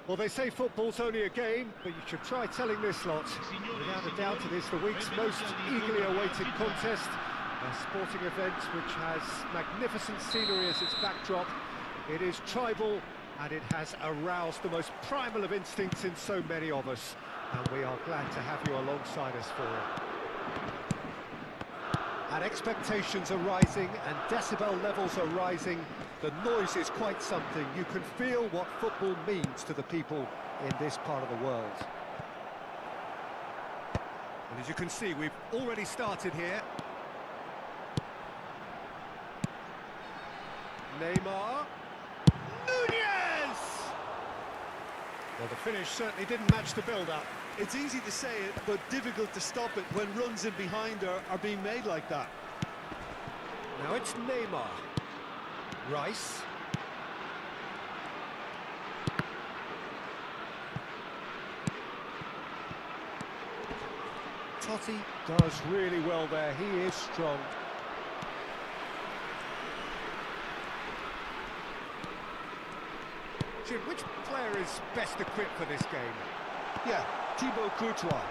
Well, they say football's only a game, but you should try telling this lot. Without a doubt, it is the week's most eagerly awaited contest. A sporting event which has magnificent scenery as its backdrop. It is tribal, and it has aroused the most primal of instincts in so many of us. And we are glad to have you alongside us for it. And expectations are rising, and decibel levels are rising. The noise is quite something. You can feel what football means to the people in this part of the world. And as you can see, we've already started here. Neymar. Nunez! Well, the finish certainly didn't match the build-up. It's easy to say it, but difficult to stop it when runs in behind are being made like that. Now it's Neymar. Rice. Totti does really well there. He is strong. Jim, which player is best equipped for this game? Yeah, Qudtrick.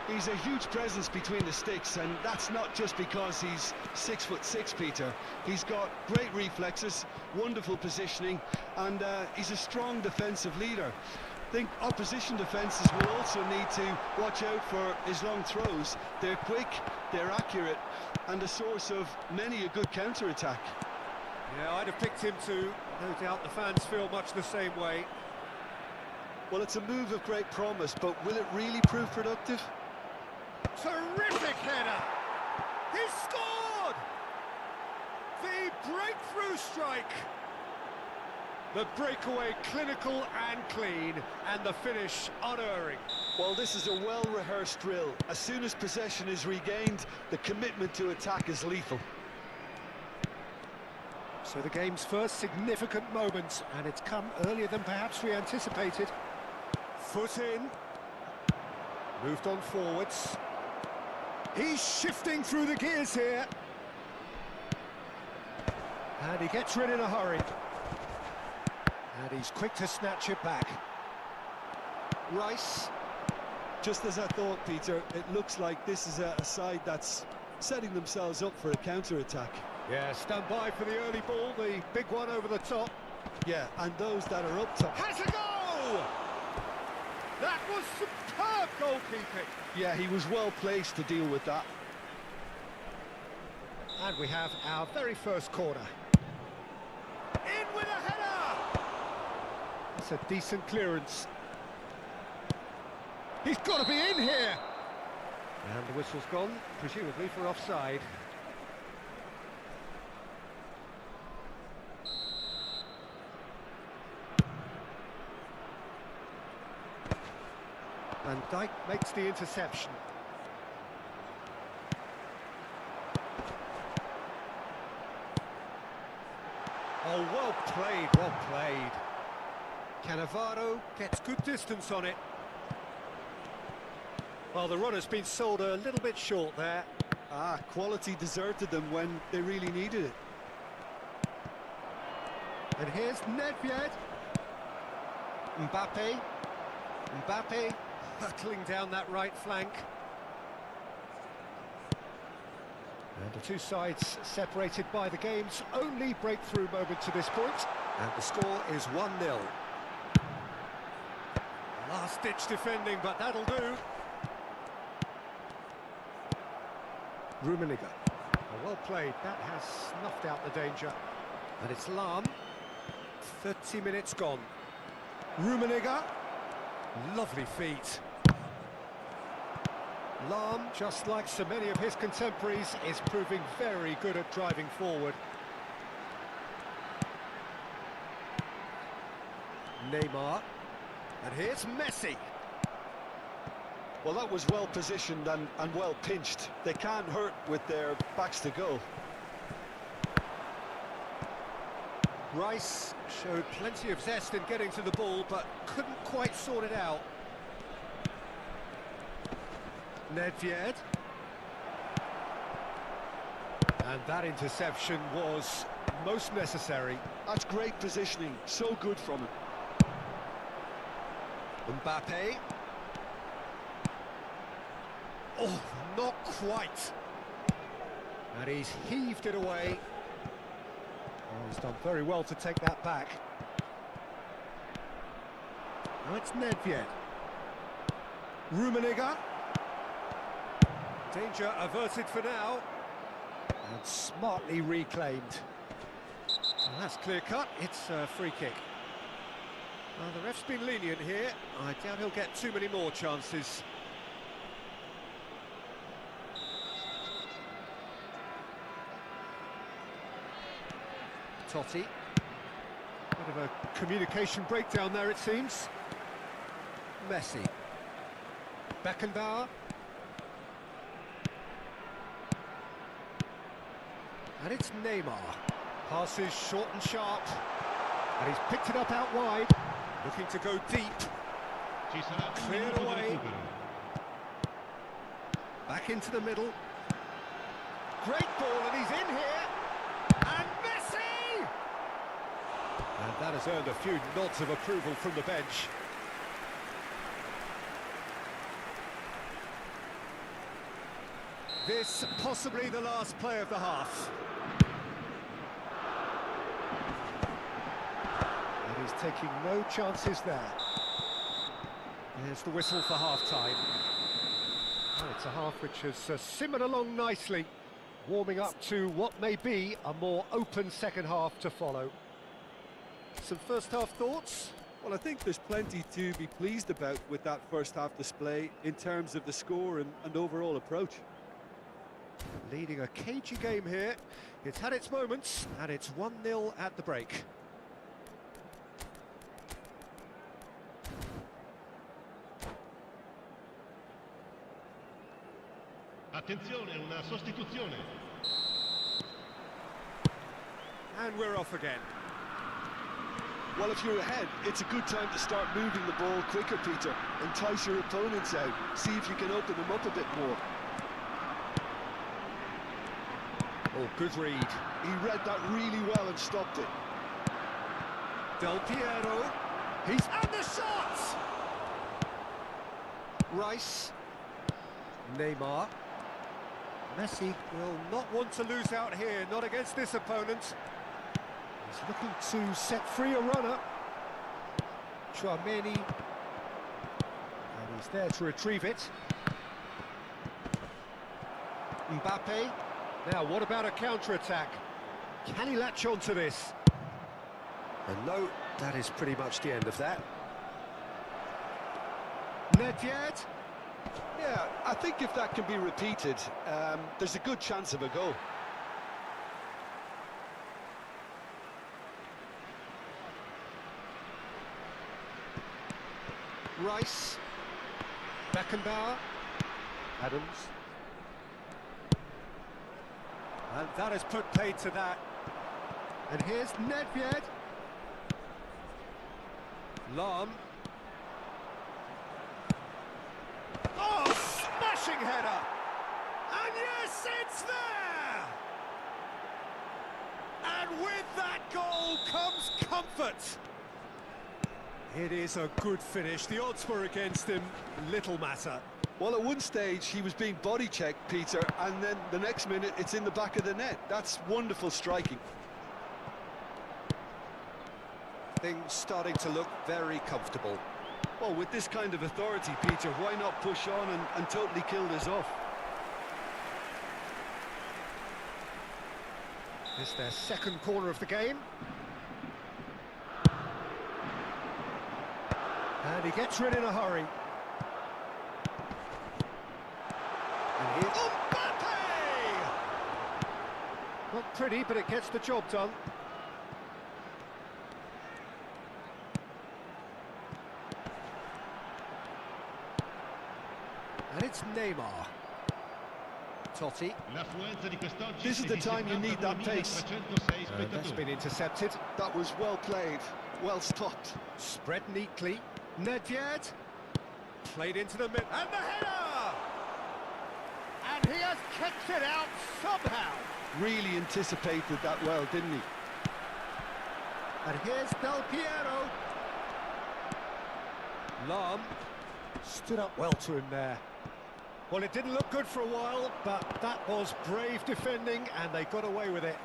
He's a huge presence between the sticks, and that's not just because he's 6'6", Peter. He's got great reflexes, wonderful positioning, and he's a strong defensive leader. I think opposition defences will also need to watch out for his long throws. They're quick, they're accurate, and a source of many a good counter-attack. Yeah, I'd have picked him too. No doubt the fans feel much the same way. Well, it's a move of great promise, but will it really prove productive? Terrific header! He scored! The breakthrough strike! The breakaway clinical and clean, and the finish unerring. Well, this is a well-rehearsed drill. As soon as possession is regained, the commitment to attack is lethal. So the game's first significant moment, and it's come earlier than perhaps we anticipated. Foot in. Moved on forwards. He's shifting through the gears here. And he gets rid in a hurry. And he's quick to snatch it back. Rice. Just as I thought, Peter, it looks like this is a side that's setting themselves up for a counter-attack. Yeah, stand by for the early ball, the big one over the top. Yeah, and those that are up top. Has a goal! That was superb goalkeeping. Yeah, he was well placed to deal with that. And we have our very first corner. In with a header! That's a decent clearance. He's got to be in here! And the whistle's gone, presumably for offside. Van Dijk makes the interception. Oh, well played, well played. Cannavaro gets good distance on it. Well, the runner's been sold a little bit short there. Quality deserted them when they really needed it. And here's Nedved. Mbappe hurtling down that right flank. And the two sides separated by the game's only breakthrough moment to this point. And the score is 1-0. Last-ditch defending, but that'll do. Rummenigge. Well played, that has snuffed out the danger. And it's Lahm. 30 minutes gone. Rummenigge. Lovely feet. Lahm, just like so many of his contemporaries, is proving very good at driving forward. Neymar. And here's Messi. Well, that was well positioned and well pinched. They can't hurt with their backs to goal. Rice showed plenty of zest in getting to the ball, but couldn't quite sort it out. Nedved. And that interception was most necessary. That's great positioning, so good from him. Mbappe. Oh, not quite. And he's heaved it away. Oh, he's done very well to take that back. Now it's Nedved. Rummenigge. Danger averted for now. And smartly reclaimed. Well, that's clear-cut. It's a free kick. Well, the ref's been lenient here. I doubt he'll get too many more chances. Totti. Bit of a communication breakdown there, it seems. Messi. Beckenbauer. And it's Neymar. Passes short and sharp. And he's picked it up out wide. Looking to go deep. Cleared away. Back into the middle. Great ball, and he's in here. And Messi! And that has earned a few nods of approval from the bench. This possibly the last play of the half. And he's taking no chances there. Here's the whistle for half-time. Oh, it's a half which has simmered along nicely, warming up to what may be a more open second half to follow. Some first-half thoughts? Well, I think there's plenty to be pleased about with that first-half display in terms of the score and overall approach. Leading a cagey game here. It's had its moments, and it's 1-0 at the break. Attenzione, una sostituzione. And we're off again. Well, if you're ahead, it's a good time to start moving the ball quicker, Peter. Entice your opponents out. See if you can open them up a bit more. Oh, good read. He read that really well and stopped it. Del Piero. He's... And the shot! Rice. Neymar. Messi will not want to lose out here, not against this opponent. He's looking to set free a runner. Tchouaméni. And he's there to retrieve it. Mbappe. Now, what about a counter-attack? Can he latch on to this? And no, that is pretty much the end of that. Nedved. Yeah, I think if that can be repeated, there's a good chance of a goal. Rice. Beckenbauer. Adams. And that has put paid to that. And here's Nedved. Lahm. Oh, smashing header! And yes, it's there! And with that goal comes comfort. It is a good finish. The odds were against him. Little matter. Well, at one stage he was being body checked, Peter, and then the next minute it's in the back of the net. That's wonderful striking. Things starting to look very comfortable. Well, with this kind of authority, Peter, why not push on and totally kill this off? It's their second corner of the game. And he gets rid in a hurry. And here's Mbappe! Not pretty, but it gets the job done. And it's Neymar. Totti. This is the time you need that pace. That's been intercepted. That was well played, well stopped. Spread neatly. Nedved. Played into the mid. And the header! And he has kicked it out somehow. Really anticipated that well, didn't he? And here's Del Piero. Lam stood up well to him there. Well, it didn't look good for a while, but that was brave defending, and they got away with it.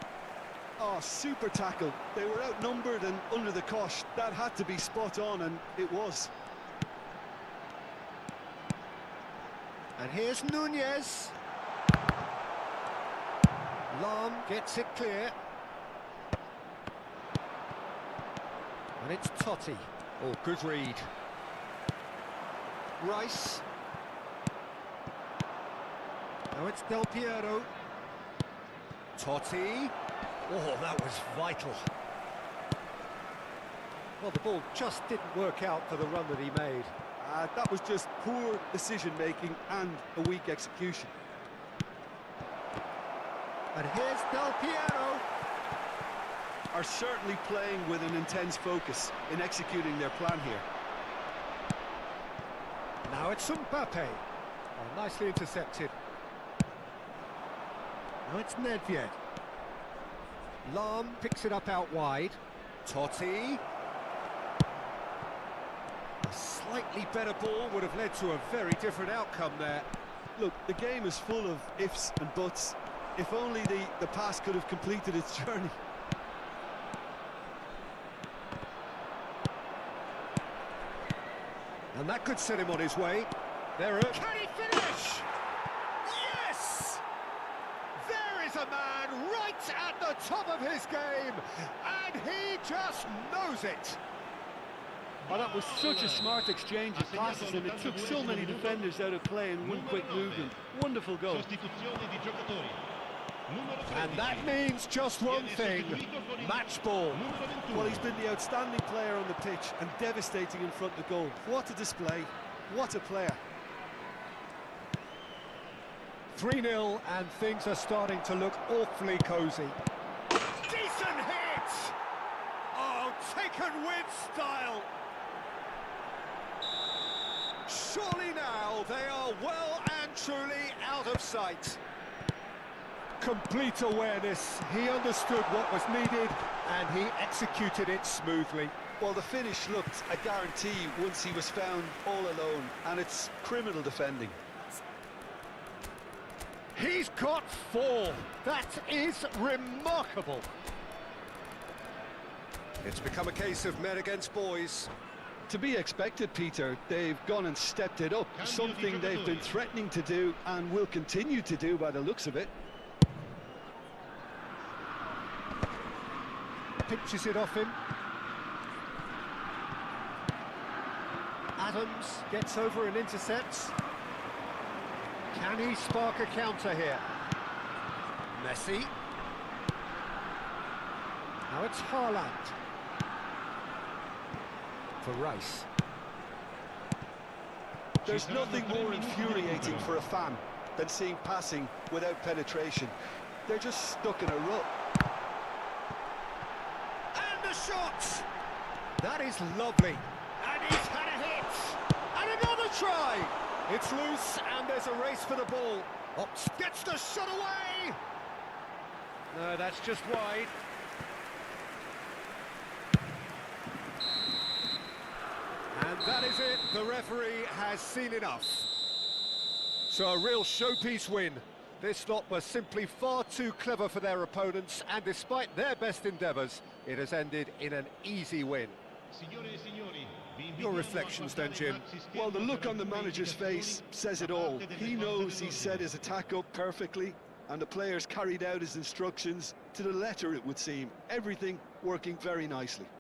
Oh, super tackle. They were outnumbered and under the cosh. That had to be spot on, and it was. And here's Nunez. Lam gets it clear. And it's Totti. Oh, good read. Rice. Now it's Del Piero. Totti. Oh, that was vital. Well, the ball just didn't work out for the run that he made. That was just poor decision-making and a weak execution. And here's Del Piero. Are certainly playing with an intense focus in executing their plan here. Now it's Mbappe. Oh, nicely intercepted. Now it's Nedved. Lam picks it up out wide. Totti. A slightly better ball would have led to a very different outcome there. Look, the game is full of ifs and buts. If only the pass could have completed its journey. And that could set him on his way. Can he finish? Yes! There is a man right at the top of his game, and he just knows it. Oh, that was such a smart exchange of passes, and it took so many defenders out of play in one quick movement. Wonderful goal. And that means just one thing, match ball. Well, he's been the outstanding player on the pitch and devastating in front of goal. What a display, what a player. 3-0, and things are starting to look awfully cosy. Decent hit! Oh, taken with style. Surely now they are well and truly out of sight. Complete awareness. He understood what was needed, and he executed it smoothly. Well, the finish looked a guarantee once he was found all alone, and it's criminal defending. He's got 4. That is remarkable. It's become a case of men against boys. To be expected, Peter. They've gone and stepped it up, something they've been threatening to do and will continue to do by the looks of it. Pinches it off him. Adams gets over and intercepts. Can he spark a counter here? Messi. Now it's Haaland. For Rice. There's nothing more infuriating for a fan than seeing passing without penetration. They're just stuck in a rut. And the shot! That is lovely. And he's had a hit. And another try. It's loose, and there's a race for the ball. Ops gets the shot away. No, that's just wide. And that is it. The referee has seen enough. So a real showpiece win. This lot were simply far too clever for their opponents, and despite their best endeavours, it has ended in an easy win. Your reflections then, Jim? Well, the look on the manager's face says it all. He knows he set his attack up perfectly, and the players carried out his instructions to the letter, it would seem. Everything working very nicely.